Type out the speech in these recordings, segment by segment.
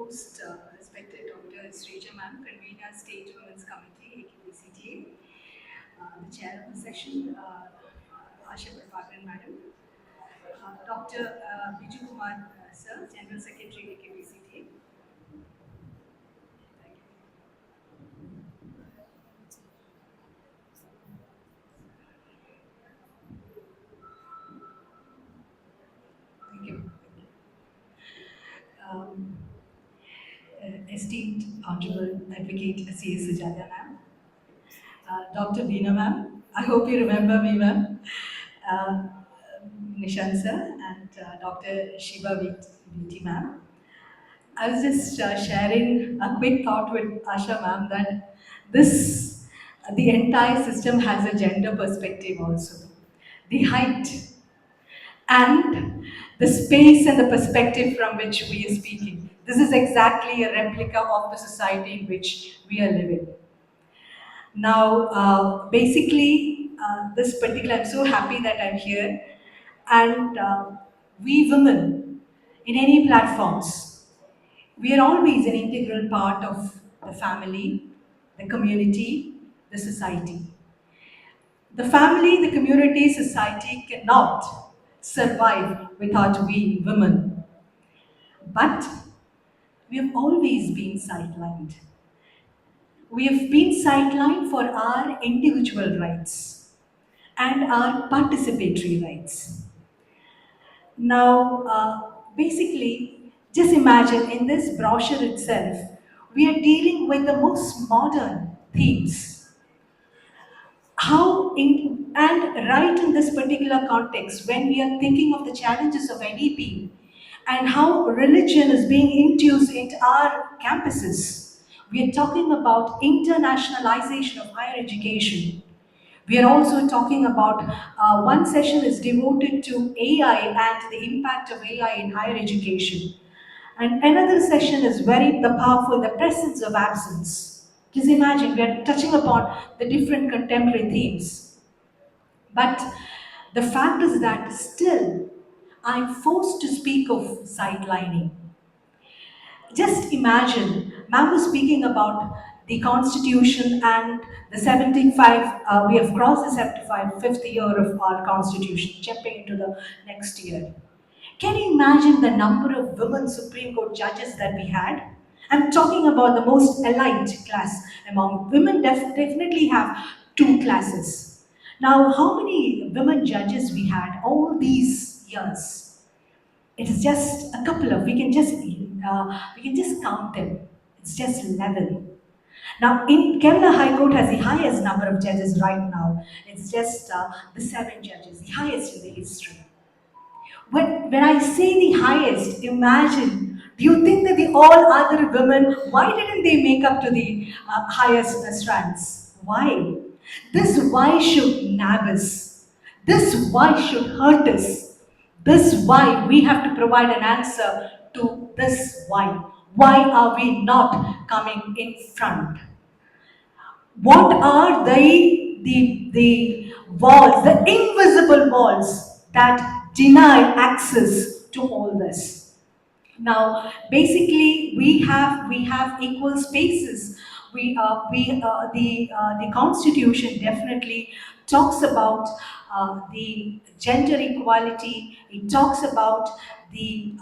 host, respected Dr. Sreeja ma'am, convener State Women's Committee, AKBCTA, the chair of the section, Asha Prabhakaran madam, Dr. Biju Kumar sir, General Secretary, AKBCTA. Thank you. Um, Esteemed Honorable Advocate C.S. Sujata ma'am, Dr. Veena ma'am, I hope you remember me ma'am, uh, Nishan sir, and Dr. Shiva Viti ma'am. I was just sharing a quick thought with Asha ma'am that the entire system has a gender perspective also. The height and the space and the perspective from which we are speaking. This is exactly a replica of the society in which we are living. Now, basically, this particular, I'm so happy that I'm here. And we women, in any platforms, we are always an integral part of the family, the community, the society. The family, the community, society cannot survive without we women. But we have always been sidelined. We have been sidelined for our individual rights and our participatory rights. Now, basically, just imagine in this brochure itself, we are dealing with the most modern themes. And right in this particular context, when we are thinking of the challenges of NEP and how religion is being infused into our campuses, we are talking about internationalization of higher education. We are also talking about one session is devoted to AI and the impact of AI in higher education. And another session is very the powerful, the presence of absence. Just imagine we are touching upon the different contemporary themes. But the fact is that still I'm forced to speak of sidelining. Just imagine, ma'am was speaking about the Constitution and the 75, we have crossed the 75th fifth year of our Constitution, jumping into the next year. Can you imagine the number of women Supreme Court judges that we had? I'm talking about the most elite class among women, definitely have two classes. Now, how many women judges we had all these years? It is just a couple of, we can just count them. It's just 11. Now, in Kerala High Court has the highest number of judges right now. It's just the 7 judges, the highest in the history. When I say the highest, imagine, do you think that the all other women, why didn't they make up to the highest strands? Why? This why should nab us. This why should hurt us. This why we have to provide an answer to this why. Why are we not coming in front? What are the walls, the invisible walls that deny access to all this? Now, basically, we have equal spaces. The Constitution definitely talks about the gender equality. It talks about the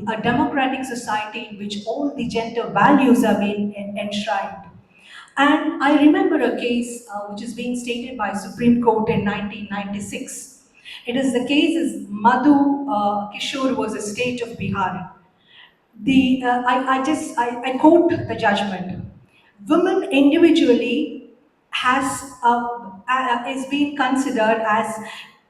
a democratic society in which all the gender values are being enshrined. And I remember a case which is being stated by Supreme Court in 1996. It is the case is Madhu Kishore was a state of Bihar. I quote the judgment. Women individually is being considered as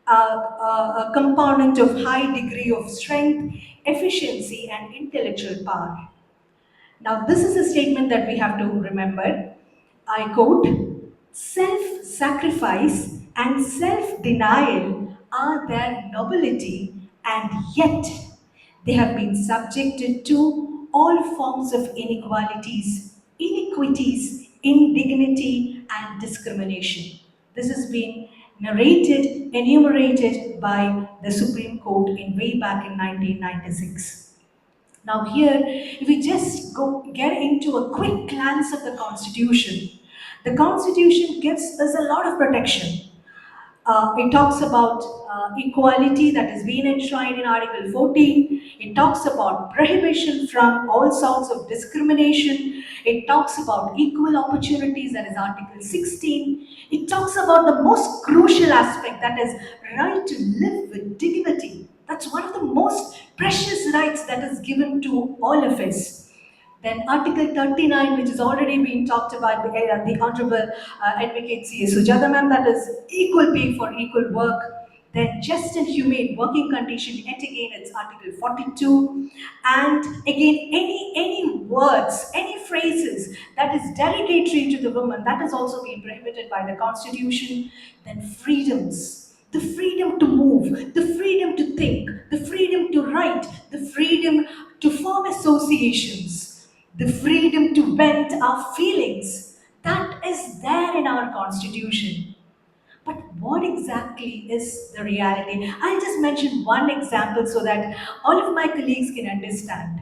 a component of high degree of strength, efficiency, and intellectual power. Now, this is a statement that we have to remember. I quote, self sacrifice and self denial are their nobility, and yet they have been subjected to all forms of inequalities, iniquities, indignity, and discrimination. This has been narrated, enumerated by the Supreme Court in way back in 1996. Now, here, if we just go get into a quick glance of the Constitution gives us a lot of protection. It talks about equality that has been enshrined in Article 14. It talks about prohibition from all sorts of discrimination. It talks about equal opportunities, that is Article 16. It talks about the most crucial aspect, that is right to live with dignity. That's one of the most precious rights that is given to all of us. Then Article 39, which has already been talked about by the Honorable Advocate C.S. Sujata ma'am, that is equal pay for equal work. Then just and humane working condition, yet again it's Article 42. And again, any words, any phrases that is derogatory to the woman, that has also been prohibited by the Constitution. Then freedoms, the freedom to move, the freedom to think, the freedom to write, the freedom to form associations, the freedom to vent our feelings. That is there in our Constitution. But what exactly is the reality? I'll just mention one example so that all of my colleagues can understand.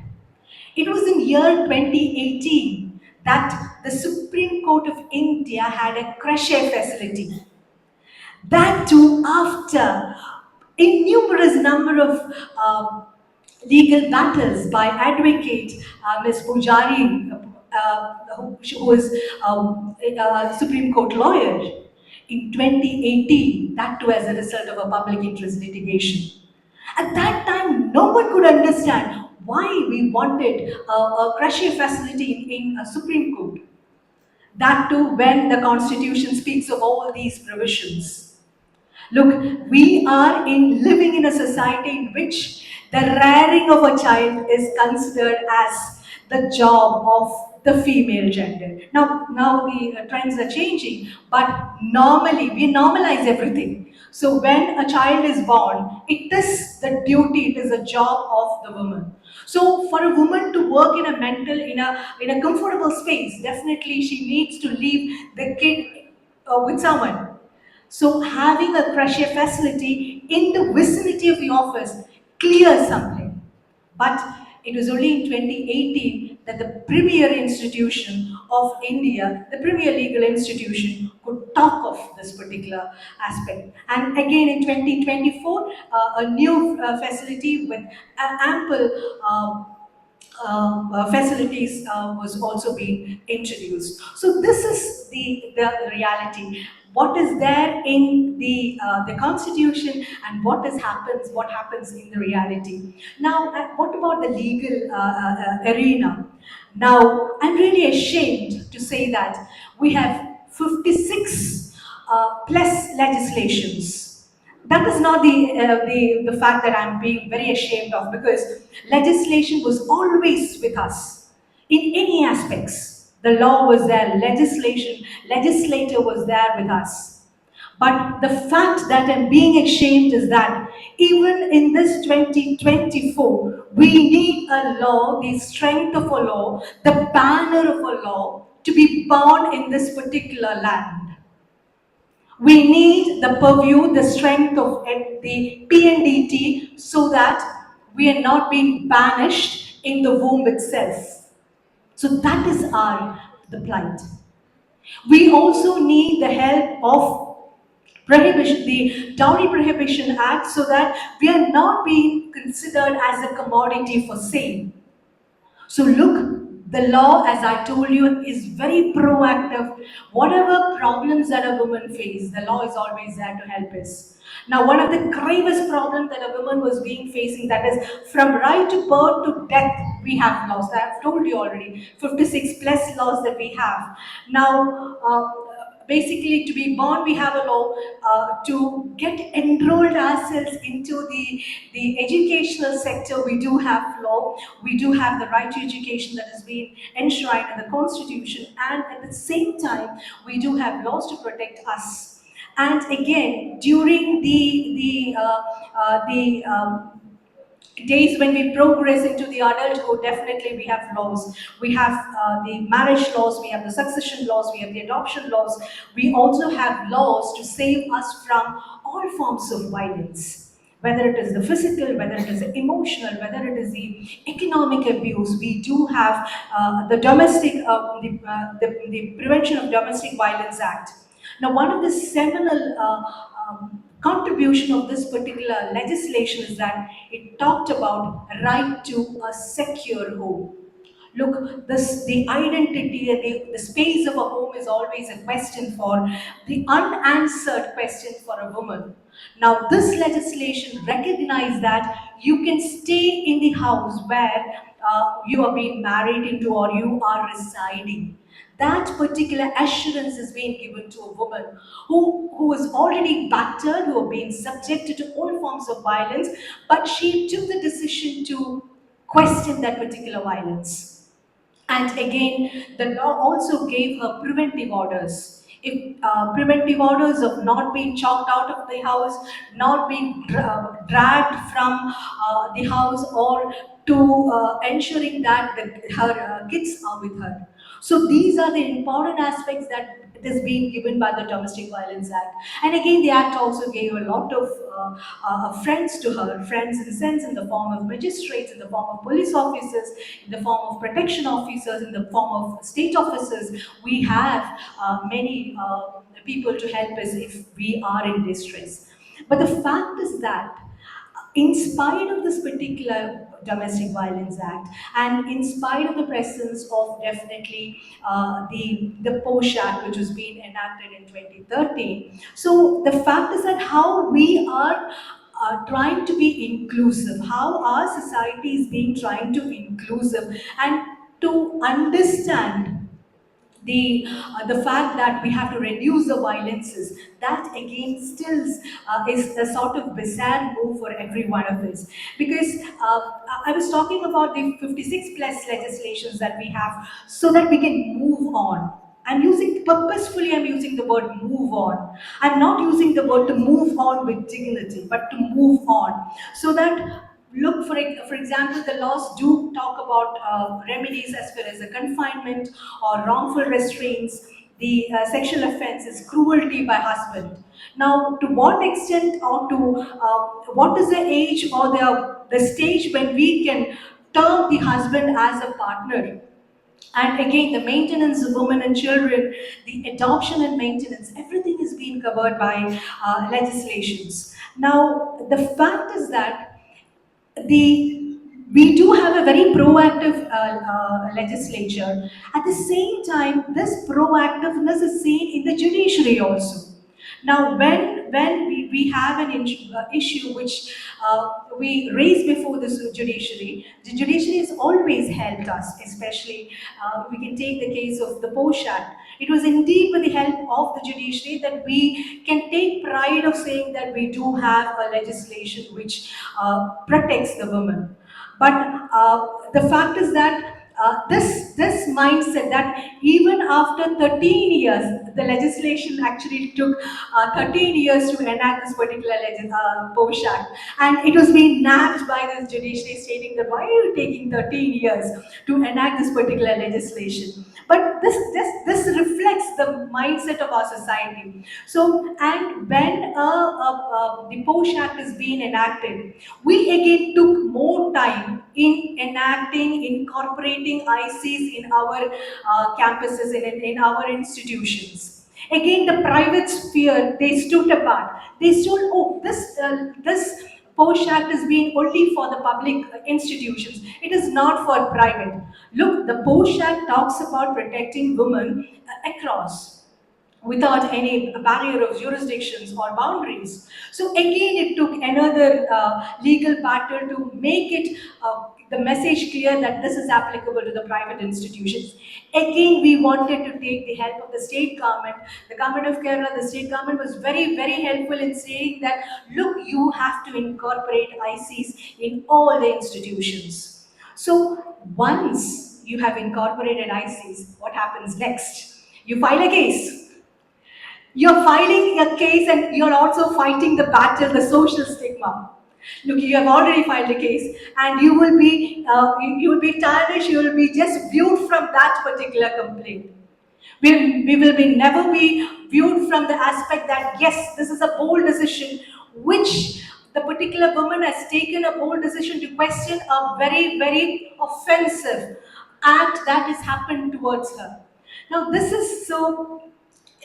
It was in year 2018 that the Supreme Court of India had a crochet facility. That too after innumerable number of legal battles by advocate Ms. Pujari, who is a Supreme Court lawyer in 2018, that too as a result of a public interest litigation. At that time, no one could understand why we wanted a crochet facility in a Supreme Court. That too when the Constitution speaks of all these provisions. Look, we are living in a society in which the rearing of a child is considered as the job of the female gender. Now the trends are changing, but normally we normalize everything. So when a child is born, it is the duty, it is a job of the woman. So for a woman to work in a comfortable space, definitely she needs to leave the kid with someone. So having a crochet facility in the vicinity of the office clears something. But it was only in 2018 that the premier institution of India, the premier legal institution, could talk of this particular aspect. And again in 2024, a new facility with ample facilities was also being introduced. So this is the reality. What is there in the Constitution and what happens in the reality. Now, what about the legal arena? Now, I'm really ashamed to say that we have 56 plus legislations. That is not the fact that I'm being very ashamed of, because legislation was always with us in any aspects. The law was there, legislator was there with us. But the fact that I'm being ashamed is that even in this 2024, we need a law, the strength of a law, the banner of a law to be born in this particular land. We need the purview, the strength of the PNDT so that we are not being banished in the womb itself. So that is the plight. We also need the help of prohibition, the Dowry Prohibition Act, so that we are not being considered as a commodity for sale. So look, the law, as I told you, is very proactive. Whatever problems that a woman faces, the law is always there to help us. Now, one of the gravest problems that a woman was being facing, that is from right to birth to death, we have laws. I have told you already, 56 plus laws that we have. Now, basically to be born we have a law, to get enrolled ourselves into the educational sector we do have law, we do have the right to education that has been enshrined in the Constitution, and at the same time we do have laws to protect us. And again, during the days when we progress into the adulthood, definitely we have laws. We have the marriage laws, we have the succession laws, we have the adoption laws. We also have laws to save us from all forms of violence. whether it is the physical, whether it is the emotional, whether it is the economic abuse. We do have the Prevention of Domestic Violence Act. Now, one of the seminal contribution of this particular legislation is that it talked about right to a secure home. Look, the identity and the space of a home is always a question for the unanswered question for a woman. Now, this legislation recognizes that you can stay in the house where you are being married into or you are residing. That particular assurance is being given to a woman who is already battered, who have been subjected to all forms of violence, but she took the decision to question that particular violence. And again, the law also gave her preventive orders. If preventive orders of not being chalked out of the house, not being dragged from the house, or to ensuring that her kids are with her. So these are the important aspects that it is being given by the Domestic Violence Act. And again, the Act also gave a lot of friends to her, friends in the sense in the form of magistrates, in the form of police officers, in the form of protection officers, in the form of state officers. We have many people to help us if we are in distress. But the fact is that in spite of this particular Domestic Violence Act, and in spite of the presence of definitely the POSH Act, which was being enacted in 2013, so the fact is that how we are trying to be inclusive, how our society is being trying to inclusive and to understand the fact that we have to reduce the violences, that again still is a sort of bizarre move for every one of us, because I was talking about the 56 plus legislations that we have so that we can move on. I'm using purposefully, I'm using the word move on. I'm not using the word to move on with dignity, but to move on. So that, look, for example, the laws do talk about remedies as far as the confinement or wrongful restraints. The sexual offense is cruelty by husband. Now, to what extent or to what is the age or the stage when we can term the husband as a partner? And again, the maintenance of women and children, the adoption and maintenance, everything is being covered by legislations. Now, the fact is that the we do have a very proactive legislature. At the same time, this proactiveness is seen in the judiciary also. Now, when we have an issue which we raise before the judiciary has always helped us, especially we can take the case of the POSH Act. It was indeed with the help of the judiciary that we can take pride of saying that we do have a legislation which protects the woman. But the fact is that this mindset that even after 13 years, the legislation actually took 13 years to enact this particular POSH Act, and it was being nabbed by the judiciary, stating that why are you taking 13 years to enact this particular legislation? But this reflects the mindset of our society. So, and when the POSH Act is being enacted, we again took more time in enacting, incorporating ICs in our campuses, in our institutions. Again, the private sphere, they stood apart. They stood, oh, this POSH Act is being only for the public institutions. It is not for private. Look, the POSH Act talks about protecting women across, without any barrier of jurisdictions or boundaries. So again, it took another legal battle to make it the message clear that this is applicable to the private institutions. Again, we wanted to take the help of the state government. The government of Kerala, the state government was very, very helpful in saying that, look, you have to incorporate ICs in all the institutions. So once you have incorporated ICs, what happens next? You file a case. You're filing a case and you're also fighting the battle, the social stigma. Look, you have already filed a case, and you will be tarnished. You will be just viewed from that particular complaint. We will be never be viewed from the aspect that yes, this is a bold decision which the particular woman has taken a bold decision to question a very, very offensive act that has happened towards her. Now, this is so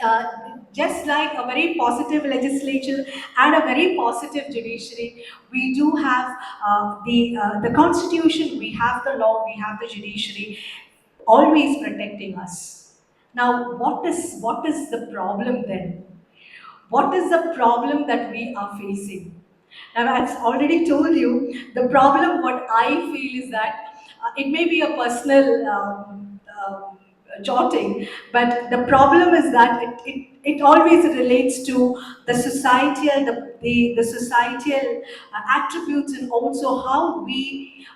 uh, just like a very positive legislature and a very positive judiciary, we do have the constitution, we have the law, we have the judiciary, always protecting us. Now, what is the problem then? What is the problem that we are facing? Now, I've already told you the problem. What I feel is that it may be a personal jotting, but the problem is that it always relates to the societal, the societal attributes, and also how we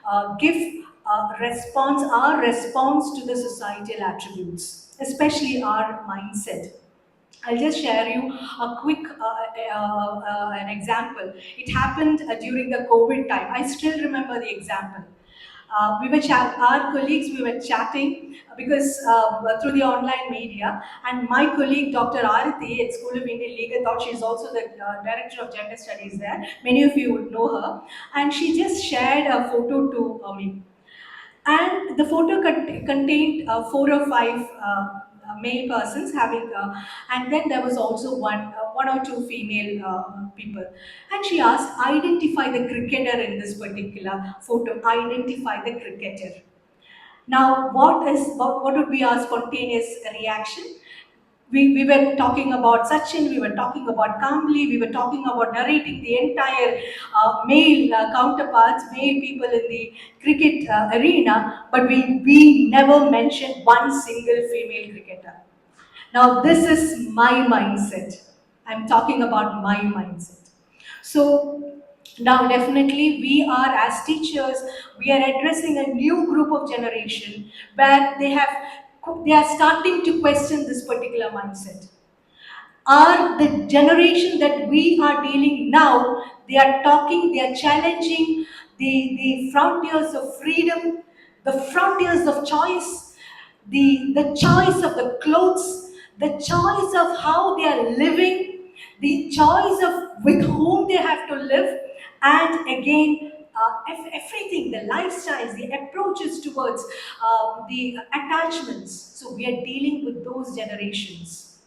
give our response to the societal attributes, especially our mindset. I'll just share you a quick an example. It happened during the COVID time. I still remember the example. Our colleagues, we were chatting because through the online media, and my colleague, Dr. Arati at School of Indian Legal Thought, she's also the director of gender studies there. Many of you would know her, and she just shared a photo to me, and the photo contained four or five male persons having, and then there was also one or two female people. And she asked, identify the cricketer in this particular photo, identify the cricketer. Now, what would be our spontaneous reaction? We were talking about Sachin, we were talking about Kambli, we were talking about narrating the entire male counterparts, male people in the cricket arena, but we never mentioned one single female cricketer. Now, this is my mindset. I'm talking about my mindset. So, now definitely we are, as teachers, we are addressing a new group of generation where they are starting to question this particular mindset. Are the generation that we are dealing now, they are talking, they are challenging the frontiers of freedom, the frontiers of choice, the choice of the clothes, the choice of how they are living, the choice of with whom they have to live, and again, everything, the lifestyles, the approaches towards the attachments. So we are dealing with those generations.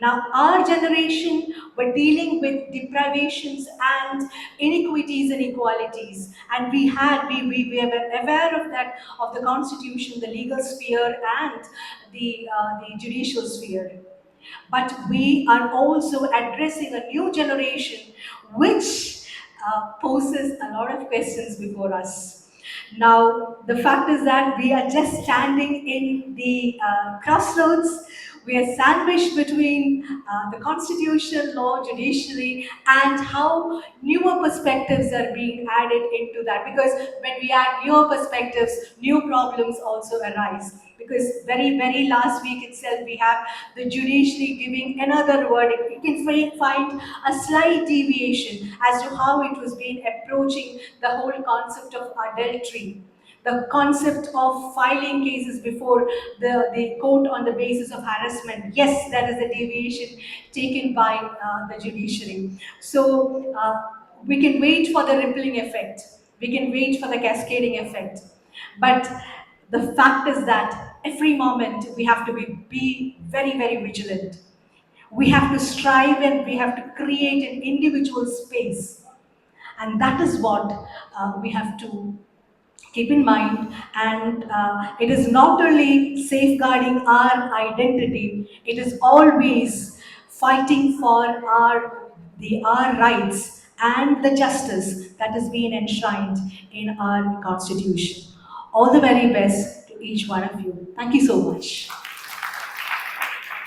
Now, our generation, were dealing with deprivations and inequities and inequalities, and we were aware of that, of the constitution, the legal sphere, and the judicial sphere. But we are also addressing a new generation which poses a lot of questions before us. Now, the fact is that we are just standing in the crossroads. We are sandwiched between the constitution, law, judiciary, and how newer perspectives are being added into that. Because when we add newer perspectives, new problems also arise. Because very last week itself, we have the judiciary giving another verdict. You can find a slight deviation as to how it was being approaching the whole concept of adultery, the concept of filing cases before the court on the basis of harassment. Yes, that is a deviation taken by the judiciary. So we can wait for the rippling effect. We can wait for the cascading effect. But the fact is that every moment we have to be very, very vigilant. We have to strive and we have to create an individual space. And that is what we have to keep in mind. And it is not only safeguarding our identity, it is always fighting for our rights and the justice that is being enshrined in our constitution. All the very best to each one of you. Thank you so much.